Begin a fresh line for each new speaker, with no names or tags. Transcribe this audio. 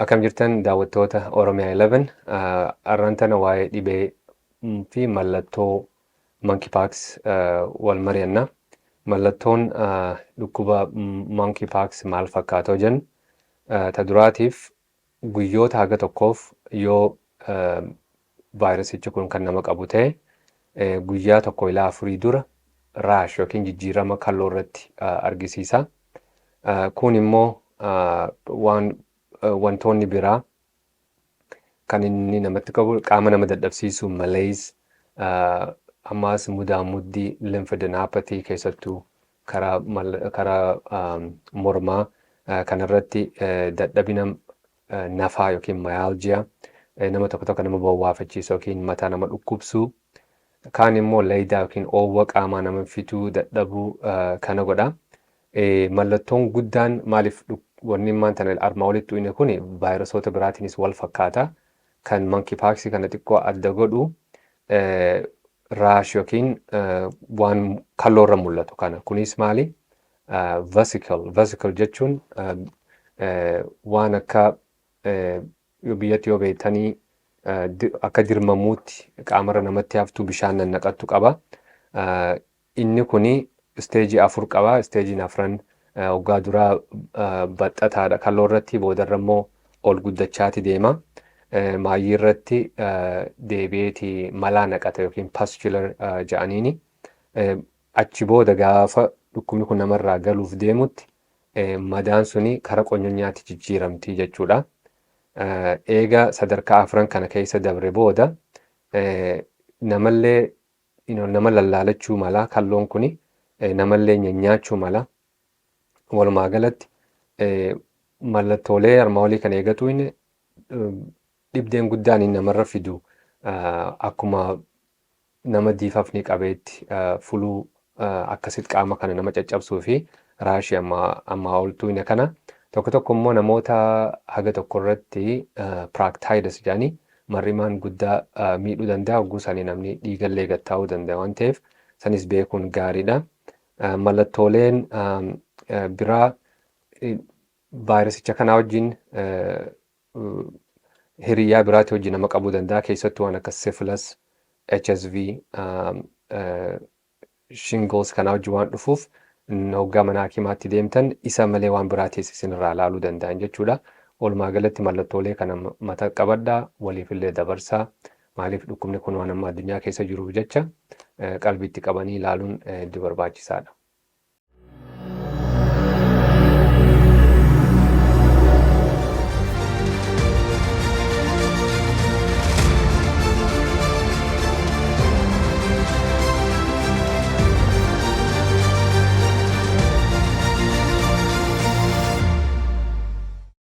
Akkam jirtan daawwattoota Oromiyaa 11 arraan tana waa'ee dhibee fi mallattoo monkeypox wal mari'anna. Mallattoon dhukkuba monkeypox maal fakkaatoo jennu ta duraatiif guyyoota haga tokkoof yoo vaayirasichi kun kan nama qabu ta'e guyyaa tokko ilaa 4 dura raash yookiin jijjiirama kalloo irratti argisiisa. Kun immoo wantoonni biraa kan inni namatti qabu qaama nama dadhabsiisu malaise ammaas mudaa muddii lymphadenopathy keessattuu karaa mormaa kanarratti dadhabina nafaa yookiin myalgia nama tokko nama bowwaafachiisu yookiin mataa nama dhukkubsu kaan immoo leeydaa yookiin oowwa qaamaa nama fituu dadhabuu kana godha. Mallattoon guddaan maaliif wanni maanta armaa olitti inni kun vaayirasoota biraatiinis wal fakkaata. Kan monkeypox kana xiqqoo adda godhu raash yookiin waan kalloorra mul'atu kana. Kunis maali? Vesicle jechuun waan akka biyyatti yoo beektanii akka dirmamuutti qaamarra namatti haftu bishaan nannaqattu qaba. Inni kuni isteejii 4 qaba. Isteejiin 4 waggaa duraa baxxataadha kalloo irratti, boodarra immoo ol guddachaati deema. Maayyii irratti deebi'eeti malaa naqata yookiin pustular jedhaniini. Achi booda gaafa dhukkubni kun namarraa galuuf deemutti madaan suni kara qonyonyaatti jijjiiramti jechuudha. Eega sadarkaa 4 kana keessa dabre booda namallee nama lallaalachuu mala kalloon kuni namallee nyaachuu mala. Walumaa galatti mallattoolee armaa olii kan eegatu inni dhibdeen guddaan namarra fidu akkuma nama diifafni qabeetti fuluu akkasitti qaama kana nama caccabsuu fi raashii ammaa oltuu inni kana. Tokko immoo namoota haga tokko irratti practitis jedhanii marrimaan guddaa miidhuu danda'a. Hogguu isaanii namni dhiigallee gattaa'uu danda'a waan ta'eef sanis beekuun gaariidha. Mallattooleen biraa vaayirasicha kanaa wajjin hiriyyaa biraatti wajjin nama qabuu danda'a. Keessattuu waan akka syphilis, HSV, shingles kanaa wajjin waan dhufuuf hoggaa mana hakimaatti deemtan isa malee waan biraatis isinirraa ilaaluu danda'an jechuudha. Walumaa galatti mallattoolee kana mata qabadhaa, waliifillee dabarsaa. Maaliif dhukkubni kun waan amma addunyaa keessa jiruuf jecha qalbiitti qabanii ilaaluun hedduu barbaachisaadha.